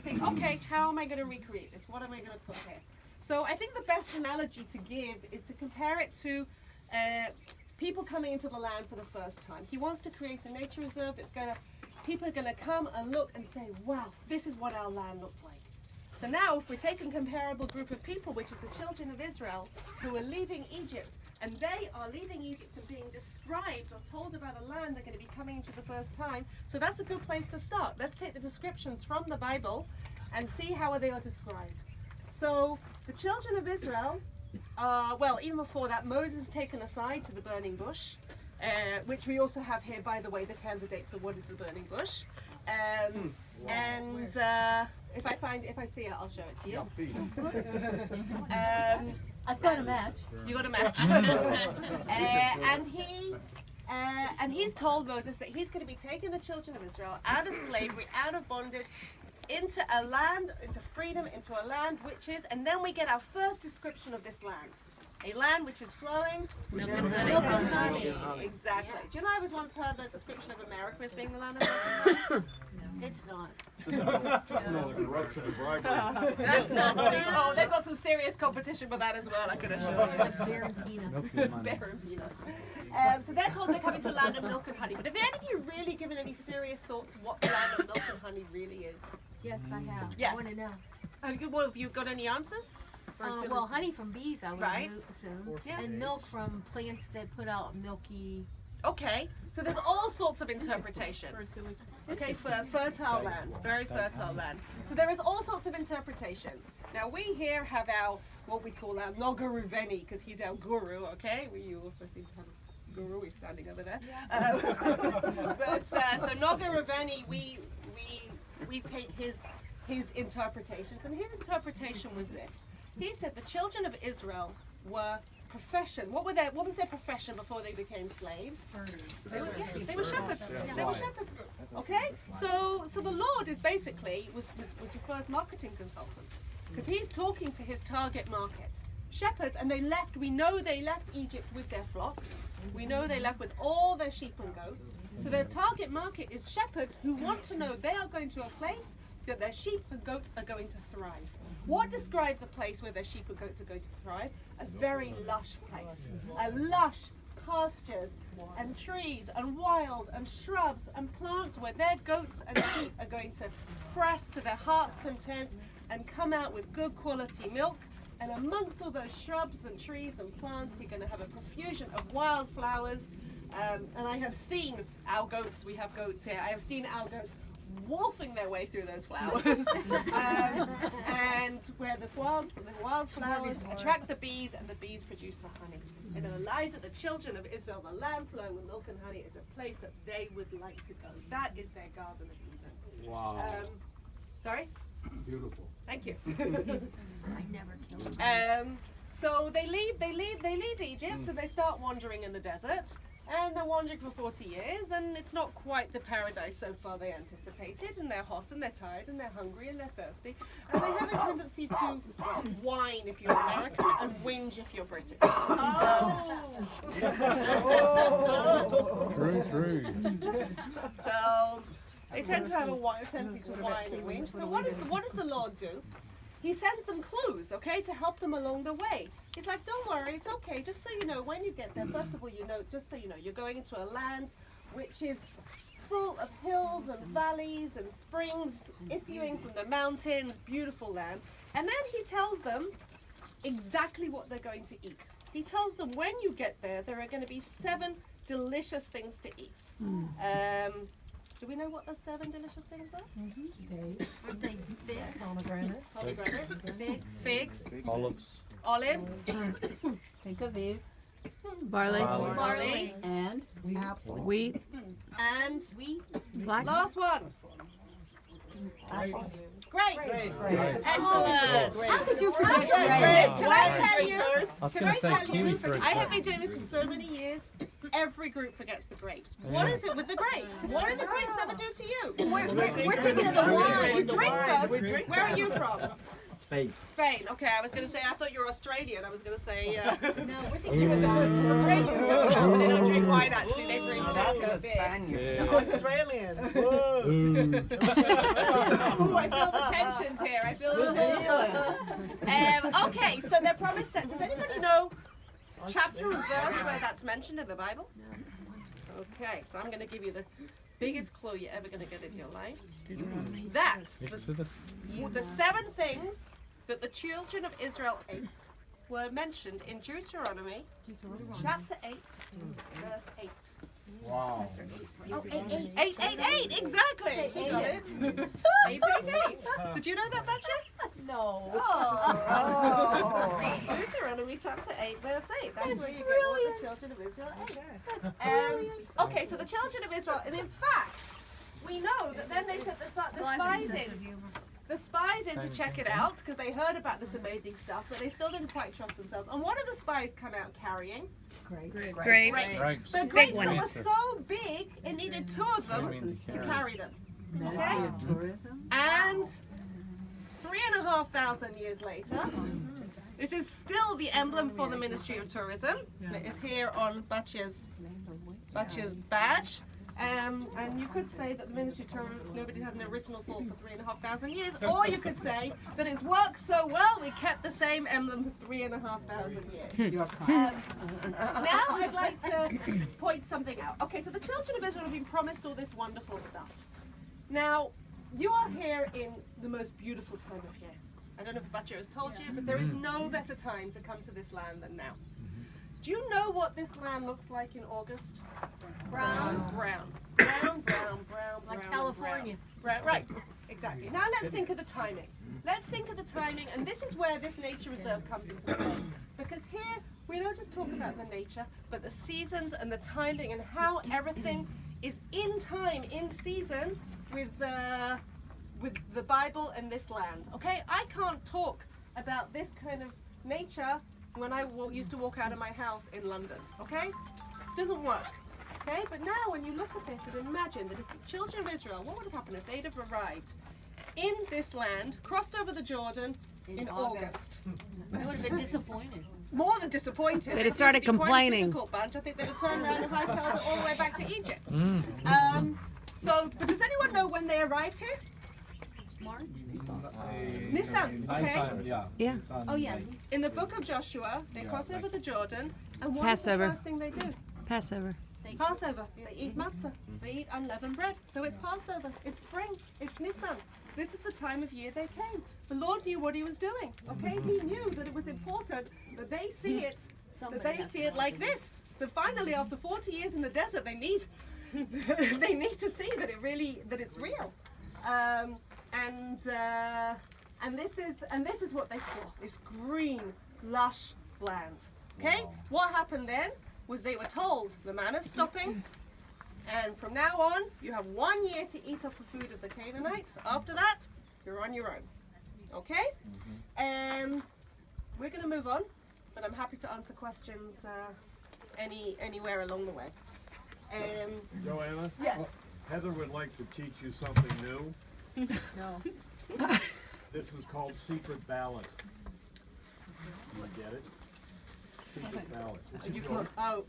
think, okay, how am I going to recreate this? What am I going to put here? So I think the best analogy to give is to compare it to people coming into the land for the first time. He wants to create a nature reserve that's people are going to come and look and say, wow, this is what our land looked like. So now if we take a comparable group of people, which is the children of Israel, who are leaving Egypt, and they are leaving Egypt and being described or told about a land they're going to be coming into the first time. So that's a good place to start. Let's take the descriptions from the Bible and see how they are described. So the children of Israel, well, even before that, Moses is taken aside to the burning bush, which we also have here, by the way, the candidate for what is the burning bush. And if I see it, I'll show it to you. I've got a match. You got a match. And he's told Moses that he's going to be taking the children of Israel out of slavery, out of bondage, into a land, into freedom, into a land which is, and then we get our first description of this land. A land which is flowing Milk and honey. Exactly. Yeah. Do you know I was once heard the description of America as being the land of milk and honey? It's not. No, corruption and bribery. Oh, they've got some serious competition with that as well, I can assure you. Like bear and peanuts. Bear and peanuts. So they're told they're coming to a land of milk and honey. But have any of you really given any serious thought to what the land of milk and honey really is? Yes, I have. Yes. I want to know. Have you got any answers? Well, honey from bees, I would Right. assume. Yeah. And milk from plants that put out milky... Okay, so there's all sorts of interpretations. Okay, for fertile land, very fertile land. So there is all sorts of interpretations. Now we here have what we call our Noga Ruveni, because he's our guru, okay? You also seem to have a guru, he's standing over there. So Noga Ruveni, we take his interpretations, and his interpretation was this. He said the children of Israel were profession. What was their profession before they became slaves? They were shepherds. They were shepherds. Okay? So the Lord is basically was your first marketing consultant. Because he's talking to his target market. Shepherds, and we know they left Egypt with their flocks. We know they left with all their sheep and goats. So their target market is shepherds who want to know they are going to a place that their sheep and goats are going to thrive. What describes a place where their sheep and goats are going to thrive? A very lush place. A lush pastures and trees and wild and shrubs and plants where their goats and sheep are going to fresh to their heart's content and come out with good quality milk. And amongst all those shrubs and trees and plants, you're going to have a profusion of wildflowers. And I have seen our goats, we have goats here, I have seen our goats wolfing their way through those flowers. And where the wildflowers attract the bees and the bees produce the honey. And in the lives of the children of Israel, the land flowing with milk and honey is a place that they would like to go. That is their Garden of Eden. Wow. Sorry? Beautiful. Thank you. I never killed them. So they leave Egypt and they start wandering in the desert. And they're wandering for 40 years, and it's not quite the paradise so far they anticipated, and they're hot, and they're tired, and they're hungry, and they're thirsty, and they have a tendency to whine if you're American, and whinge if you're British. True. So they tend to have a tendency to whine and whinge. So what does the Lord do? He sends them clues, okay, to help them along the way. He's like, don't worry, it's okay. Just so you know, when you get there, first of all, just so you know, you're going into a land which is full of hills and valleys and springs issuing from the mountains, beautiful land. And then he tells them exactly what they're going to eat. He tells them when you get there, there are going to be 7 delicious things to eat. Do we know what those 7 delicious things are? Aren't they figs? Pomegranates, figs, Olives. olives, Think of Eve. barley, And Wheat, and flax. last one, grapes. Excellent. how could you forget grapes? Can I tell you? I was going to say kiwi fruit. I have been doing this for so many years. Every group forgets the grapes. What is it with the grapes? What do the grapes ever do to you? We're thinking of the wine. You drink them. Where are you from? Spain. Spain. Okay, I was going to say, I thought you were Australian. I was going to say, No, we're thinking about Australians. They don't drink wine, actually. They drink Spaniards. Yeah. Australians. Ooh, I feel the tension. tensions here. I feel okay, so they're promised. Does anybody know chapter and verse where that's mentioned in the Bible? Okay, so I'm going to give you the biggest clue you're ever going to get in your lives. That's the 7 things that the children of Israel ate were mentioned in Deuteronomy chapter 8, verse 8. Wow. Oh, 8. 888, exactly. She got it. 888. Did you know that, Betcha? No. Oh. Deuteronomy chapter 8, verse 8. That's where you get what the children of Israel ate. Okay, so the children of Israel, and in fact, we know that then they sent the spies in to check it out because they heard about this amazing stuff, but they still didn't quite trust themselves. And what did the spies come out carrying? Grapes. Grapes. The Big grapes that ones. were so big, it needed 2 of them to carry them. Okay? Tourism. And 3,500 years later, this is still the emblem for the Ministry of Tourism. It is here on Batya's badge. And you could say that the Ministry of Tourism, nobody had an original thought for 3,500 years, or you could say that it's worked so well we kept the same emblem for 3,500 years. Now I'd like to point something out. Okay, so the children of Israel have been promised all this wonderful stuff. Now, you are here in the most beautiful time of year. I don't know if Batya has told you, but there is no better time to come to this land than now. Do you know what this land looks like in August? Brown. Like California. Brown, right, exactly. Now let's think of the timing. And this is where this nature reserve comes into play. Because here, we don't just talk about the nature, but the seasons and the timing and how everything is in time, in season with the Bible and this land. Okay, I can't talk about this kind of nature when I used to walk out of my house in London. Okay, doesn't work. Okay, but now when you look at this and imagine that if the children of Israel, what would have happened if they'd have arrived in this land, crossed over the Jordan in August? They would have been disappointed. More than disappointed. They'd have started Quite a complaining. difficult bunch. I think they'd have turned around and hightailed it all the way back to Egypt. But does anyone know when they arrived here? March? Nissan. Okay. Yeah. Oh, yeah. In the book of Joshua, they cross over the Jordan, and what Passover. is the first thing they do? Passover. Passover. They eat matzah. They eat unleavened bread. So it's Passover. It's spring. It's Nisan. This is the time of year they came. The Lord knew what He was doing. Okay, He knew that it was important that they see it. That they see it like this. That finally, after 40 years in the desert, they need to see that it's real. And this is what they saw. This green, lush land. Okay? What happened then was they were told the manna's stopping, and from now on you have 1 year to eat off the food of the Canaanites. After that, you're on your own. Okay? We're going to move on, but I'm happy to answer questions anywhere along the way. Joanna? Yes. Heather would like to teach you something new. No. This is called secret ballot. You get it? Secret ballot. You can't. Oh.